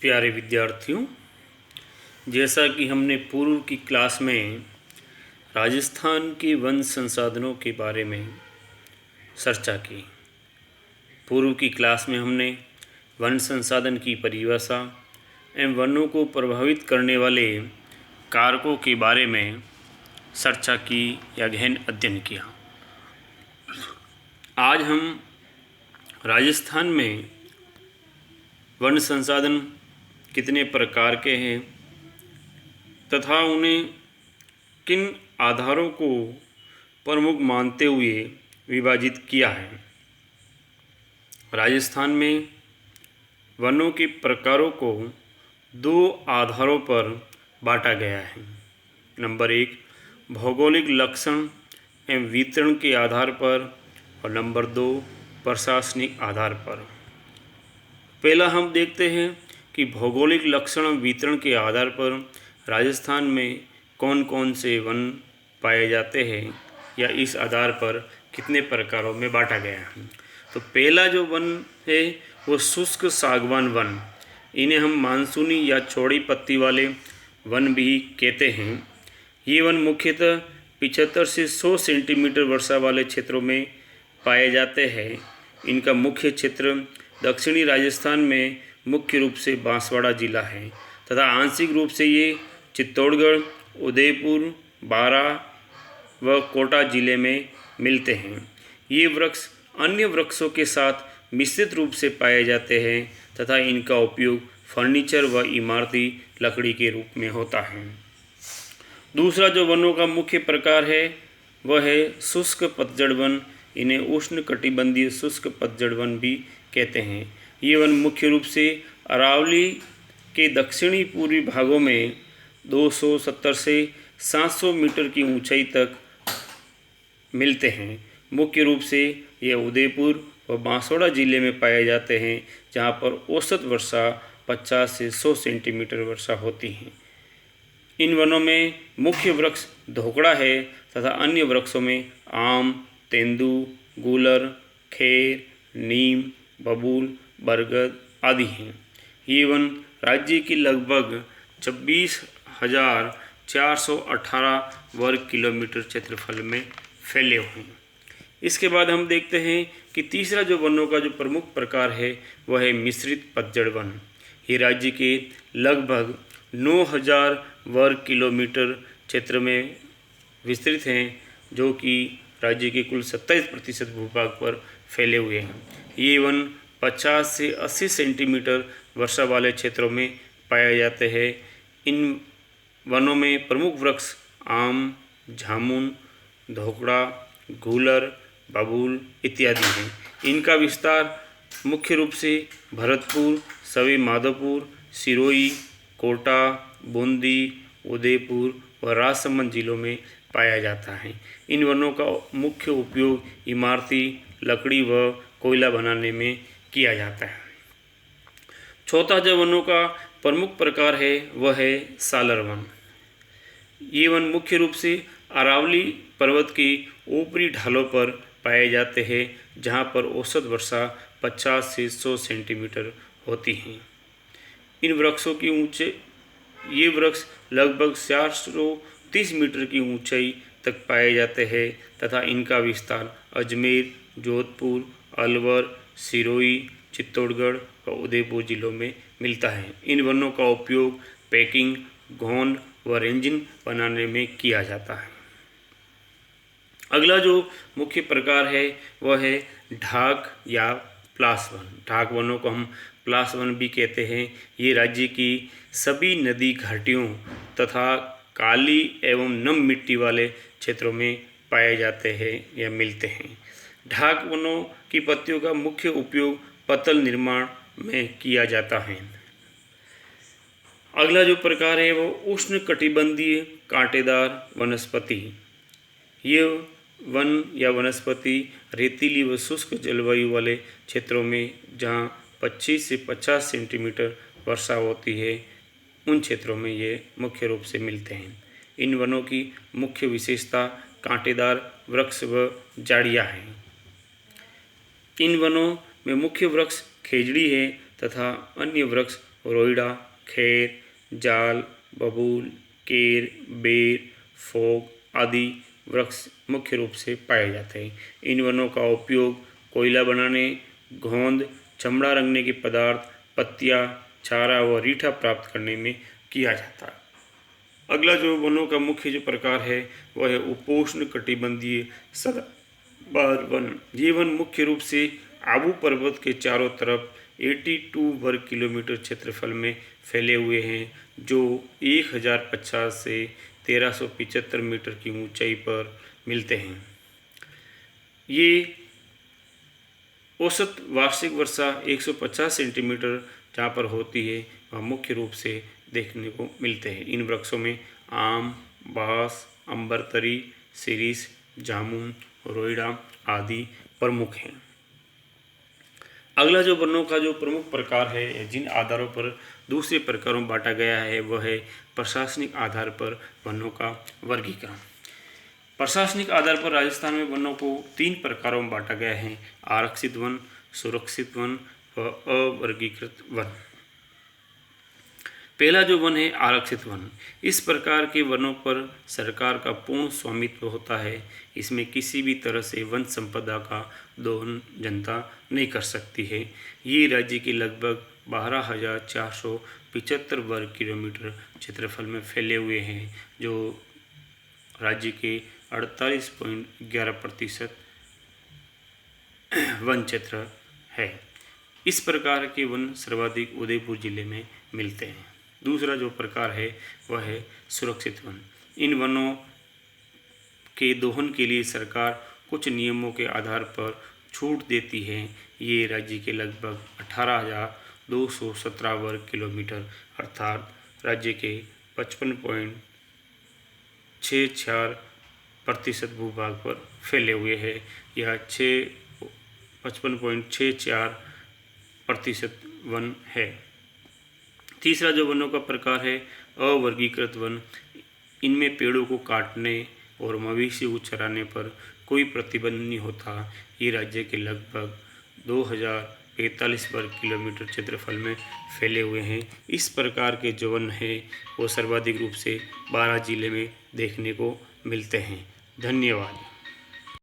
प्यारे विद्यार्थियों, जैसा कि हमने पूर्व की क्लास में राजस्थान के वन संसाधनों के बारे में चर्चा की। पूर्व की क्लास में हमने वन संसाधन की परिभाषा एवं वनों को प्रभावित करने वाले कारकों के बारे में चर्चा की या गहन अध्ययन किया। आज हम राजस्थान में वन संसाधन कितने प्रकार के हैं तथा उन्हें किन आधारों को प्रमुख मानते हुए विभाजित किया है। राजस्थान में वनों के प्रकारों को दो आधारों पर बांटा गया है। नंबर 1 भौगोलिक लक्षण एवं वितरण के आधार पर और नंबर 2 प्रशासनिक आधार पर। पहला हम देखते हैं कि भौगोलिक लक्षण वितरण के आधार पर राजस्थान में कौन कौन से वन पाए जाते हैं या इस आधार पर कितने प्रकारों में बांटा गया है। तो पहला जो वन है वो शुष्क सागवान वन, इन्हें हम मानसूनी या चौड़ी पत्ती वाले वन भी कहते हैं। ये वन मुख्यतः 75 से 100 सेंटीमीटर वर्षा वाले क्षेत्रों में पाए जाते हैं। इनका मुख्य क्षेत्र दक्षिणी राजस्थान में मुख्य रूप से बांसवाड़ा जिला है तथा आंशिक रूप से ये चित्तौड़गढ़, उदयपुर, बारा व कोटा जिले में मिलते हैं। ये वृक्ष अन्य वृक्षों के साथ मिश्रित रूप से पाए जाते हैं तथा इनका उपयोग फर्नीचर व इमारती लकड़ी के रूप में होता है। दूसरा जो वनों का मुख्य प्रकार है वह है शुष्क पतझड़ वन। इन्हें उष्णकटिबंधीय शुष्क पतझड़ वन भी कहते हैं। ये वन मुख्य रूप से अरावली के दक्षिणी पूर्वी भागों में 270 से 700 मीटर की ऊंचाई तक मिलते हैं। मुख्य रूप से ये उदयपुर व बांसवाड़ा जिले में पाए जाते हैं, जहाँ पर औसत वर्षा 50 से 100 सेंटीमीटर वर्षा होती है। इन वनों में मुख्य वृक्ष धोकड़ा है तथा अन्य वृक्षों में आम, तेंदू, गूलर, खेर, नीम, बबूल, बरगद आदि हैं। ये वन राज्य की लगभग 26,418 वर्ग किलोमीटर क्षेत्रफल में फैले हुए हैं। इसके बाद हम देखते हैं कि तीसरा जो वनों का जो प्रमुख प्रकार है वह है मिश्रित पतझड़ वन। ये राज्य के लगभग 9,000 वर्ग किलोमीटर क्षेत्र में विस्तृत हैं, जो कि राज्य के कुल 27% भूभाग पर फैले हुए हैं। ये वन 50 से 80 सेंटीमीटर वर्षा वाले क्षेत्रों में पाए जाते हैं। इन वनों में प्रमुख वृक्ष आम, जामुन, धोकड़ा, गूलर, बबूल इत्यादि हैं। इनका विस्तार मुख्य रूप से भरतपुर, सवाई माधोपुर, सिरोही, कोटा, बूंदी, उदयपुर व राजसमंद जिलों में पाया जाता है। इन वनों का मुख्य उपयोग इमारती लकड़ी व कोयला बनाने में किया जाता है। चौथा जो वनों का प्रमुख प्रकार है वह है सालर वन। ये वन मुख्य रूप से अरावली पर्वत की ऊपरी ढालों पर पाए जाते हैं, जहाँ पर औसत वर्षा 50 से 100 सेंटीमीटर होती है। इन वृक्षों की ये वृक्ष लगभग 430 मीटर की ऊंचाई तक पाए जाते हैं तथा इनका विस्तार अजमेर, जोधपुर, अलवर, सिरोही, चित्तौड़गढ़ व उदयपुर जिलों में मिलता है। इन वनों का उपयोग पैकिंग, गोंद व रेंजिन बनाने में किया जाता है। अगला जो मुख्य प्रकार है वह है ढाक या प्लास वन। ढाक वनों को हम प्लास वन भी कहते हैं। ये राज्य की सभी नदी घाटियों तथा काली एवं नम मिट्टी वाले क्षेत्रों में पाए जाते हैं या मिलते हैं। ढाक वनों की पत्तियों का मुख्य उपयोग पतल निर्माण में किया जाता है। अगला जो प्रकार है वो उष्णकटिबंधीय कांटेदार वनस्पति। ये वन या वनस्पति रेतीली व शुष्क जलवायु वाले क्षेत्रों में, जहाँ 25 से 50 सेंटीमीटर वर्षा होती है, उन क्षेत्रों में ये मुख्य रूप से मिलते हैं। इन वनों की मुख्य विशेषता कांटेदार वृक्ष व झाड़ियाँ हैं। इन वनों में मुख्य वृक्ष खेजड़ी है तथा अन्य वृक्ष रोइडा, खैर, जाल, बबूल, केर, बेर, फोक आदि वृक्ष मुख्य रूप से पाए जाते हैं। इन वनों का उपयोग कोयला बनाने, गोंद, चमड़ा रंगने के पदार्थ, पत्तियां, चारा व रीठा प्राप्त करने में किया जाता है। अगला जो वनों का मुख्य जो प्रकार है वह है उपोष्ण कटिबंधीय सदाबहार वन। ये वन मुख्य रूप से आबू पर्वत के चारों तरफ 82 वर्ग किलोमीटर क्षेत्रफल में फैले हुए हैं, जो 1050 से 1375 मीटर की ऊंचाई पर मिलते हैं। ये औसत वार्षिक वर्षा 150 सेंटीमीटर जहाँ पर होती है वह मुख्य रूप से देखने को मिलते हैं। इन वृक्षों में आम, बांस, अम्बरतरी, सिरिस, जामुन, रोइडा आदि प्रमुख हैं। अगला जो वनों का जो प्रमुख प्रकार है, जिन आधारों पर दूसरे प्रकारों में बांटा गया है, वह है प्रशासनिक आधार पर वनों का वर्गीकरण। प्रशासनिक आधार पर राजस्थान में वनों को 3 प्रकारों में बांटा गया है: आरक्षित वन, सुरक्षित वन व अवर्गीकृत वन। पहला जो वन है आरक्षित वन। इस प्रकार के वनों पर सरकार का पूर्ण स्वामित्व होता है। इसमें किसी भी तरह से वन संपदा का दोहन जनता नहीं कर सकती है। ये राज्य के लगभग 12,475 वर्ग किलोमीटर क्षेत्रफल में फैले हुए हैं, जो राज्य के 48.11% वन क्षेत्र है। इस प्रकार के वन सर्वाधिक उदयपुर जिले में मिलते हैं। दूसरा जो प्रकार है वह है सुरक्षित वन। इन वनों के दोहन के लिए सरकार कुछ नियमों के आधार पर छूट देती है। ये राज्य के लगभग 18,217 वर्ग किलोमीटर अर्थात राज्य के 55.64% भूभाग पर फैले हुए हैं। यह 55.64% वन है। तीसरा जो वनों का प्रकार है अवर्गीकृत वन। इनमें पेड़ों को काटने और मवेशी को चराने पर कोई प्रतिबंध नहीं होता। ये राज्य के लगभग 2,045 वर्ग किलोमीटर क्षेत्रफल में फैले हुए हैं। इस प्रकार के जो वन है वो सर्वाधिक रूप से 12 जिले में देखने को मिलते हैं। धन्यवाद।